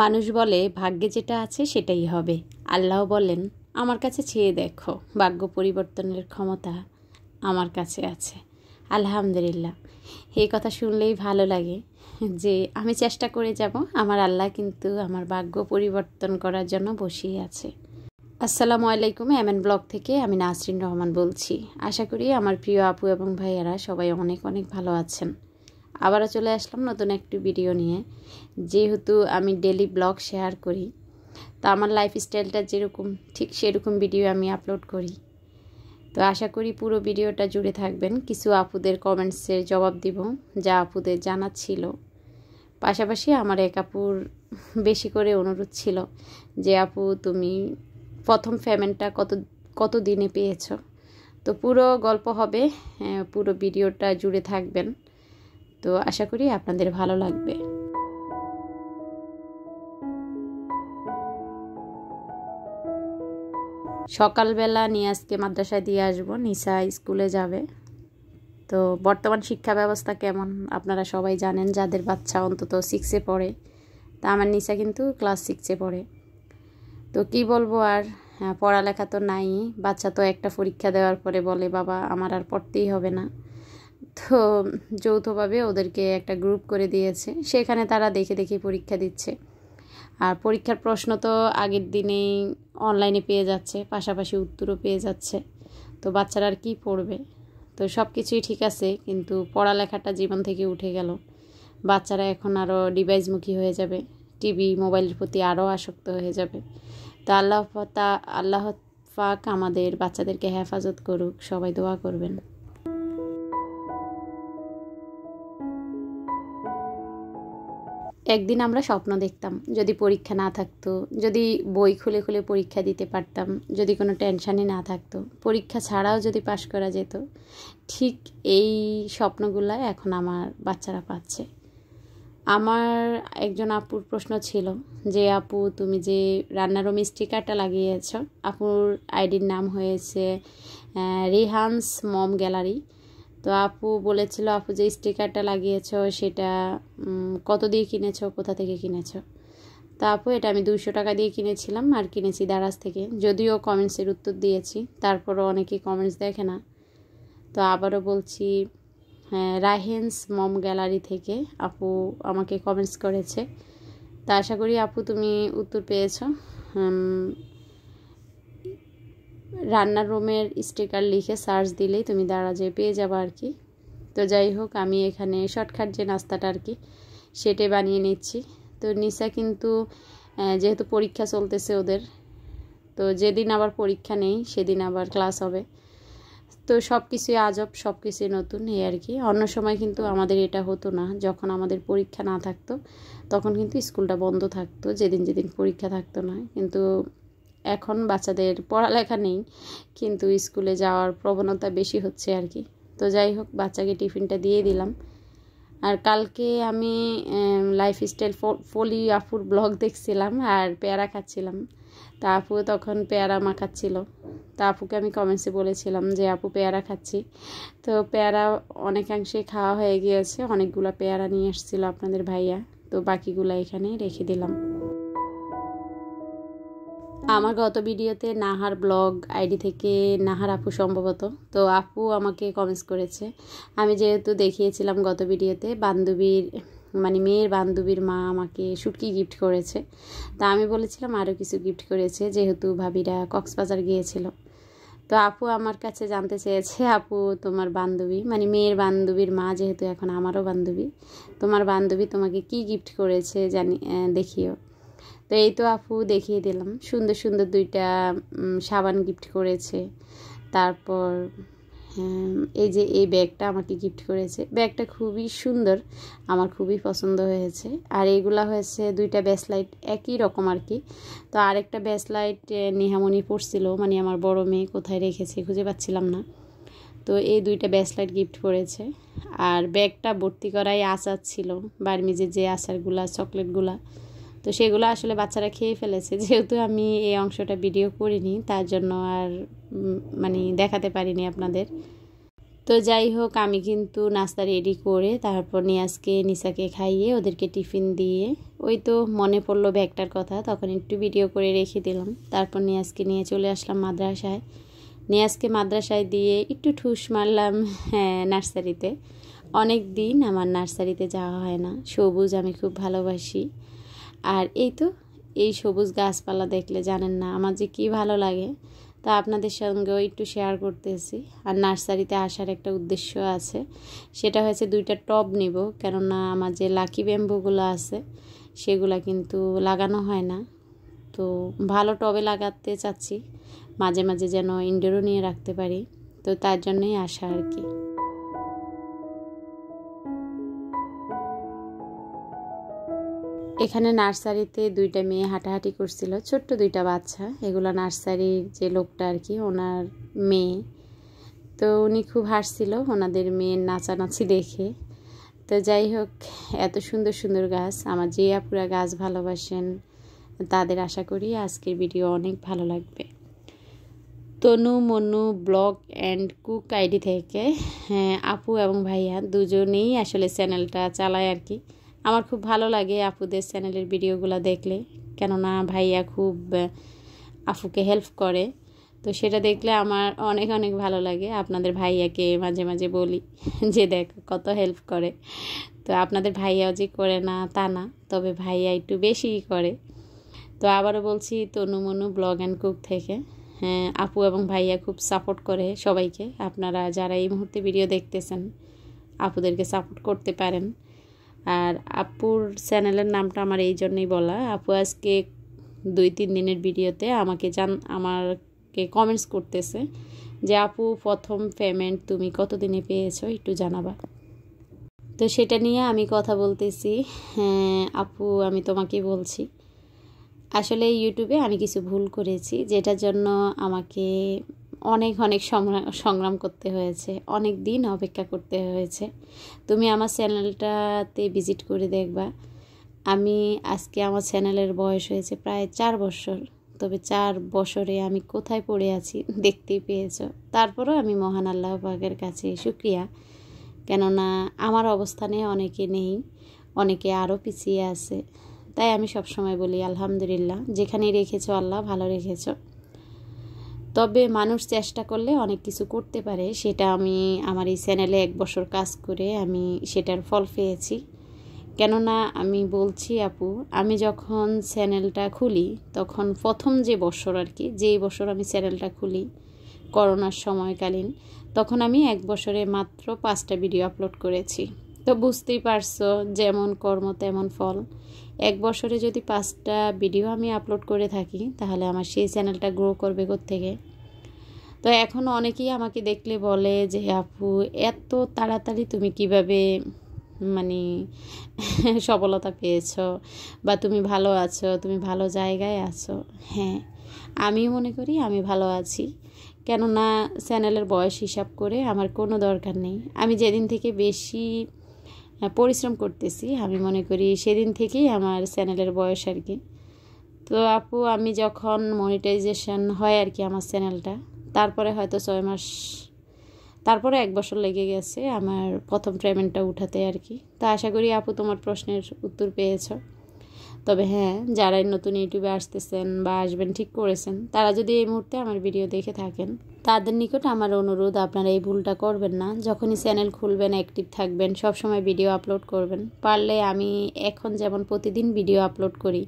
মানুষ বলে ভাগ্যে যেটা আছে সেটাই হবে। আল্লাহ বলেন আমার কাছে চেয়ে দেখো, ভাগ্য পরিবর্তনের ক্ষমতা আমার কাছে আছে। আলহামদুলিল্লাহ, এই কথা শুনলেই ভালো লাগে যে আমি চেষ্টা করে যাব, আমার আল্লাহ কিন্তু আমার ভাগ্য পরিবর্তন করার জন্য বসিয়ে আছে। আসসালামু আলাইকুম, এমএন ব্লগ থেকে আমি নাসরিন রহমান বলছি। আশা করি আমার প্রিয় আপু এবং ভাইয়ারা সবাই অনেক অনেক ভালো আছেন। আবারও চলে আসলাম নতুন একটি ভিডিও নিয়ে। যেহেতু আমি ডেলি ব্লগ শেয়ার করি, তো আমার লাইফস্টাইলটা যেরকম ঠিক সেরকম ভিডিও আমি আপলোড করি। তো আশা করি পুরো ভিডিওটা জুড়ে থাকবেন। কিছু আপুদের কমেন্টসের জবাব দিব যা আপুদের জানা ছিল। পাশাপাশি আমার এক আপুর বেশি করে অনুরোধ ছিল যে আপু তুমি প্রথম পেমেন্টটা কত দিনে পেয়েছো। তো পুরো গল্প হবে, পুরো ভিডিওটা জুড়ে থাকবেন। তো আশা করি আপনাদের ভালো লাগবে। সকালবেলা নিয়াজকে মাদ্রাসায় দিয়ে আসবো, নিসা স্কুলে যাবে। তো বর্তমান শিক্ষা ব্যবস্থা কেমন আপনারা সবাই জানেন, যাদের বাচ্চা অন্তত 6-এ পড়ে। তা আমার নিসা কিন্তু ক্লাস 6-এ পড়ে। তো কি বলবো আর, পড়ালেখা তো নাই। বাচ্চা তো একটা পরীক্ষা দেওয়ার পরে বলে বাবা আমার আর পড়তেই হবে না। তো যৌথভাবে ওদেরকে একটা গ্রুপ করে দিয়েছে, সেখানে তারা দেখে দেখে পরীক্ষা দিচ্ছে। আর পরীক্ষার প্রশ্ন তো আগের দিনেই অনলাইনে পেয়ে যাচ্ছে, পাশাপাশি উত্তরও পেয়ে যাচ্ছে। তো বাচ্চারা আর কী পড়বে। তো সব কিছুই ঠিক আছে, কিন্তু পড়ালেখাটা জীবন থেকে উঠে গেল। বাচ্চারা এখন আরও ডিভাইসমুখী হয়ে যাবে, টিভি মোবাইলের প্রতি আরও আসক্ত হয়ে যাবে। তো আল্লাহ পাক আমাদের বাচ্চাদেরকে হেফাজত করুক, সবাই দোয়া করবেন। একদিন আমরা স্বপ্ন দেখতাম যদি পরীক্ষা না থাকতো, যদি বই খুলে খুলে পরীক্ষা দিতে পারতাম, যদি কোনো টেনশানই না থাকতো, পরীক্ষা ছাড়াও যদি পাশ করা যেত। ঠিক এই স্বপ্নগুলো এখন আমার বাচ্চারা পাচ্ছে। আমার একজন আপুর প্রশ্ন ছিল যে আপু তুমি যে রান্নার রুমে স্টিকারটা লাগিয়েছ, আপুর আইডির নাম হয়েছে রিহান্স মম গ্যালারি। তো আপু বলেছিল আপু যে স্টিকারটা লাগিয়েছো সেটা কত দিয়ে কিনেছো, কোথা থেকে কিনেছো। তা আপু এটা আমি 200 টাকা দিয়ে কিনেছিলাম, আর কিনেছি দারাজ থেকে। যদিও কমেন্টসের উত্তর দিয়েছি, তারপরও অনেকেই কমেন্টস দেখে না। তো আবারও বলছি, রাহেন্স মম গ্যালারি থেকে আপু আমাকে কমেন্টস করেছে। তা আশা করি আপু তুমি উত্তর পেয়েছো। রান্নার রুমের স্টিকার লিখে সার্চ দিলেই তুমি দারাজে পেয়ে যাবে আর কি। তো যাই হোক, আমি এখানে শর্টকাট যে নাস্তাটা আর কি সেটাই বানিয়ে নিচ্ছি। তো নিসা কিন্তু যেহেতু পরীক্ষা চলতেছে ওদের, তো যেদিন আবার পরীক্ষা নেই সেদিন আবার ক্লাস হবে। তো সব কিছুই আজব, সব কিছুই নতুন, এই আর কি। অন্য সময় কিন্তু আমাদের এটা হতো না, যখন আমাদের পরীক্ষা না থাকতো তখন কিন্তু স্কুলটা বন্ধ থাকতো, যেদিন যেদিন পরীক্ষা থাকতো না। কিন্তু এখন বাচ্চাদের পড়ালেখা নেই, কিন্তু স্কুলে যাওয়ার প্রবণতা বেশি হচ্ছে আর কি। তো যাই হোক, বাচ্চাকে টিফিনটা দিয়ে দিলাম। আর কালকে আমি লাইফস্টাইল ফলি আপুর ব্লগ দেখছিলাম আর পেয়ারা খাচ্ছিলাম। তা আপু তখন পেয়ারা মাখাচ্ছিল। তা আপুকে আমি কমেন্টসে বলেছিলাম যে আপু পেয়ারা খাচ্ছি। তো পেয়ারা অনেকাংশে খাওয়া হয়ে গিয়েছে, অনেকগুলো পেয়ারা নিয়ে এসেছিলো আপনাদের ভাইয়া। তো বাকিগুলো এখানে রেখে দিলাম। আমার গত ভিডিওতে নাহার ব্লগ আইডি থেকে নাহার আপু সম্ভবত, তো আপু আমাকে কমেন্টস করেছে। আমি যেহেতু দেখিয়েছিলাম গত ভিডিওতে বান্ধবীর মেয়ের বান্ধবীর মা আমাকে শুটকি গিফট করেছে, তা আমি বলেছিলাম আরও কিছু গিফট করেছে যেহেতু ভাবিরা কক্সবাজার গিয়েছিল। তো আপু আমার কাছে জানতে চেয়েছে আপু তোমার বান্ধবী মেয়ের বান্ধবীর মা যেহেতু এখন আমারও বান্ধবী, তোমার বান্ধবী তোমাকে কি গিফট করেছে দেখিও। তো এই তো আপু দেখিয়ে দিলাম, সুন্দর সুন্দর 2টা সাবান গিফট করেছে। তারপর এই যে এই ব্যাগটা আমাকে গিফট করেছে, ব্যাগটা খুবই সুন্দর, আমার খুবই পছন্দ হয়েছে। আর এইগুলা হয়েছে 2টা ব্যাসলাইট, একই রকম আর কি। তো আরেকটা ব্যাসলাইট নেহামণি পড়ছিল, আমার বড় মেয়ে কোথায় রেখেছে খুঁজে পাচ্ছিলাম না। তো এই 2টা ব্যাসলাইট গিফট করেছে। আর ব্যাগটা ভর্তি করাই আচার ছিল, বার্মিজের যে আচারগুলা চকলেটগুলা। তো সেগুলো আসলে বাচ্চারা খেয়ে ফেলেছে, যেহেতু আমি এই অংশটা ভিডিও করিনি তার জন্য আর দেখাতে পারিনি আপনাদের। তো যাই হোক, আমি কিন্তু নাস্তা রেডি করে তারপর নিয়াজকে নিসাকে খাইয়ে ওদেরকে টিফিন দিয়ে ওই তো মনে পড়লো ব্যাগটার কথা, তখন একটু ভিডিও করে রেখে দিলাম। তারপর নিয়াজকে নিয়ে চলে আসলাম মাদ্রাসায়। নিয়াজকে মাদ্রাসায় দিয়ে একটু ঠুস মারলাম নার্সারিতে। অনেক দিন আমার নার্সারিতে যাওয়া হয় না। সবুজ আমি খুব ভালোবাসি, আর এই তো এই সবুজ গাছপালা দেখলে জানেন না আমার যে কী ভালো লাগে। তা আপনাদের সঙ্গেও একটু শেয়ার করতেছি। আর নার্সারিতে আসার একটা উদ্দেশ্য আছে, সেটা হয়েছে 2টা টব নিব, কেননা আমার যে লাকি ব্যাম্বুগুলো আছে সেগুলো কিন্তু লাগানো হয় না। তো ভালো টবে লাগাতে চাচ্ছি, মাঝে মাঝে যেন ইনডোরও নিয়ে রাখতে পারি। তো তার জন্যই আসা আর কি। এখানে নার্সারিতে 2টা মেয়ে হাঁটাহাঁটি করছিল, ছোট্ট 2টা বাচ্চা। এগুলো নার্সারির যে লোকটা আর কি, ওনার মেয়ে। তো উনি খুব হাসছিল ওনাদের মেয়ের নাচানাচি দেখে। তো যাই হোক, এত সুন্দর সুন্দর গাছ, আমার যে আপুরা গাছ ভালোবাসেন তাদের আশা করি আজকের ভিডিও অনেক ভালো লাগবে। Tanu Manu blog and cook ID থেকে আপু এবং ভাইয়া দুজনেই আসলে চ্যানেলটা চালায় আর কি। আমার খুব ভালো লাগে আপুদের চ্যানেলের ভিডিওগুলো দেখলে, কেননা ভাইয়া খুব আপুকে হেল্প করে। তো সেটা দেখলে আমার অনেক অনেক ভালো লাগে। আপনাদের ভাইয়াকে মাঝে মাঝে বলি যে দেখো কত হেল্প করে। তো আপনাদের ভাইয়াও যে করে না তা না, তবে ভাইয়া একটু বেশিই করে। তো আবারও বলছি, তনু মনু ব্লগ অ্যান্ড কুক থেকে আপু এবং ভাইয়া খুব সাপোর্ট করে সবাইকে। আপনারা যারা এই মুহূর্তে ভিডিও দেখতেছেন আপুদেরকে সাপোর্ট করতে পারেন। আর আপুর চ্যানেলের নামটা আমার এই জন্যই বলা, আপু আজকে 2-3 দিনের ভিডিওতে আমাকে কমেন্টস করতেছে যে আপু প্রথম পেমেন্ট তুমি কতদিনে পেয়েছো একটু জানাবা। তো সেটা নিয়ে আমি কথা বলতেছি। আপু আমি তোমাকে বলছি, আসলে ইউটিউবে আমি কিছু ভুল করেছি, যেটার জন্য আমাকে অনেক অনেক সংগ্রাম করতে হয়েছে, অনেক দিন অপেক্ষা করতে হয়েছে। তুমি আমার চ্যানেলটাতে ভিজিট করে দেখবা। আমি আজকে আমার চ্যানেলের বয়স হয়েছে প্রায় 4 বছর। তবে 4 বছরে আমি কোথায় পড়ে আছি দেখতেই পেয়েছো। তারপরও আমি মহান আল্লাহ পাকের কাছে শুকরিয়া, কেননা আমার অবস্থানে অনেকে নেই, অনেকে আরও পিছিয়ে আছে। তাই আমি সবসময় বলি আলহামদুলিল্লাহ, যেখানে রেখেছো আল্লাহ ভালো রেখেছো। তবে মানুষ চেষ্টা করলে অনেক কিছু করতে পারে, সেটা আমি আমার এই চ্যানেলে 1 বছর কাজ করে আমি সেটার ফল পেয়েছি। কেননা আমি বলছি আপু, আমি যখন চ্যানেলটা খুলি তখন প্রথম যে বছর আর কি, যেই বছর আমি চ্যানেলটা খুলি করোনার সময়কালীন, তখন আমি 1 বছরে মাত্র 5টা ভিডিও আপলোড করেছি। তো বুঝতেই পারছো, যেমন কর্ম তেমন ফল। 1 বছরে যদি 5টা ভিডিও আমি আপলোড করে থাকি, তাহলে আমার সেই চ্যানেলটা গ্রো করবে কোত্থেকে। তো এখনও অনেকেই আমাকে দেখলে বলে যে আপু এত তাড়াতাড়ি তুমি কিভাবে মানে সফলতা পেয়েছো, বা তুমি ভালো আছো, তুমি ভালো জায়গায় আছো। হ্যাঁ, আমিও মনে করি আমি ভালো আছি, কেননা চ্যানেলের বয়স হিসাব করে আমার কোনো দরকার নেই। আমি যেদিন থেকে বেশি পরিশ্রম করতেছি আমি মনে করি সেদিন থেকেই আমার চ্যানেলের বয়স আর কি। তো আপু আমি যখন মনিটাইজেশন হয় আর কি আমার চ্যানেলটা, তারপরে হয়তো 6 মাস, তারপরে 1 বছর লেগে গেছে আমার প্রথম পেমেন্টটা উঠাতে আর কি। তো আশা করি আপু তোমার প্রশ্নের উত্তর পেয়েছো। তবে হ্যাঁ, যারা নতুন ইউটিউবে আসতেছেন বা আসবেন ঠিক করেছেন, তারা যদি এই মুহূর্তে আমার ভিডিও দেখে থাকেন, তাদের নিকট আমার অনুরোধ আপনারা এই ভুলটা করবেন না। যখনই চ্যানেল খুলবেন অ্যাক্টিভ থাকবেন, সবসময় ভিডিও আপলোড করবেন। পারলে আমি এখন যেমন প্রতিদিন ভিডিও আপলোড করি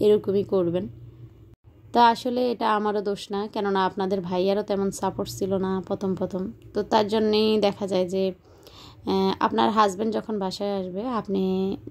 এরকমই করবেন। তা আসলে এটা আমারও দোষ না, কেননা আপনাদের ভাইয়ারও তেমন সাপোর্ট ছিল না প্রথম। তো তার জন্যেই দেখা যায় যে আপনার হাজব্যান্ড যখন বাসায় আসবে, আপনি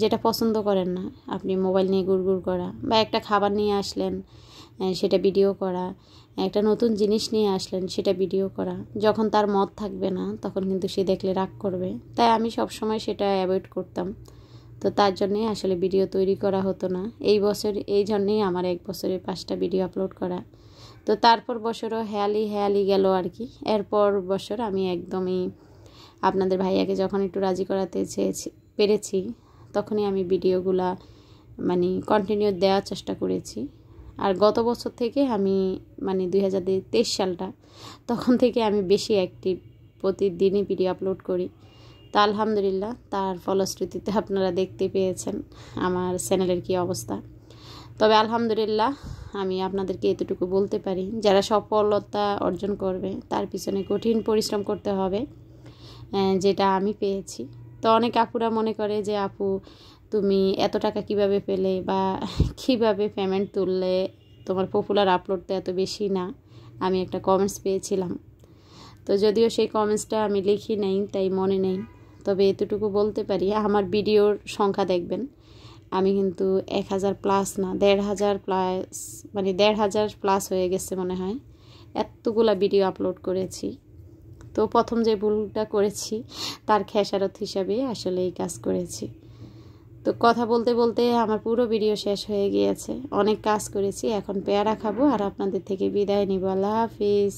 যেটা পছন্দ করেন না, আপনি মোবাইল নিয়ে গুড়গুড় করা, বা একটা খাবার নিয়ে আসলেন সেটা ভিডিও করা, একটা নতুন জিনিস নিয়ে আসলেন সেটা ভিডিও করা, যখন তার মত থাকবে না তখন কিন্তু সে দেখলে রাগ করবে। তাই আমি সবসময় সেটা অ্যাভয়েড করতাম। তো তার জন্যেই আসলে ভিডিও তৈরি করা হতো না। এই জন্যেই আমার 1 বছরে 5টা ভিডিও আপলোড করা। তো তারপর বছরও হেয়ালি গেল আর কি। এরপর বছর আমি একদমই আপনাদের ভাইয়াকে যখন একটু রাজি করাতে পেরেছি, তখনই আমি ভিডিওগুলা কন্টিনিউ দেওয়ার চেষ্টা করেছি। আর গত বছর থেকে আমি 2023 সালটা, তখন থেকে আমি বেশি অ্যাক্টিভ প্রতিদিনই ভিডিও আপলোড করি। তা আলহামদুলিল্লাহ তার ফলশ্রুতিতে আপনারা দেখতে পেয়েছেন আমার চ্যানেলের কী অবস্থা। তবে আলহামদুলিল্লাহ আমি আপনাদেরকে এতটুকু বলতে পারি, যারা সফলতা অর্জন করবে তার পিছনে কঠিন পরিশ্রম করতে হবে, যেটা আমি পেয়েছি। তো অনেক আপুরা মনে করে যে আপু তুমি এত টাকা কিভাবে পেলে বা কিভাবে পেমেন্ট তুললে, তোমার পপুলার আপলোড তো এত বেশি না। আমি একটা কমেন্টস পেয়েছিলাম, তো যদিও সেই কমেন্টসটা আমি লিখি নেই তাই মনে নেই। তবে এতটুকু বলতে পারি আমার ভিডিওর সংখ্যা দেখবেন আমি কিন্তু 1000 প্লাস না 1500 প্লাস, মানে 1500 প্লাস হয়ে গেছে মনে হয়, এতগুলা ভিডিও আপলোড করেছি। তো প্রথম যে ভুলটা করেছি তার খেসারত হিসাবে আসলে এই কাজ করেছি। তো কথা বলতে বলতে আমার পুরো ভিডিও শেষ হয়ে গিয়েছে। অনেক কাজ করেছি, এখন পেয়ারা খাবো আর আপনাদের থেকে বিদায় নিব। আল্লাহ হাফিজ।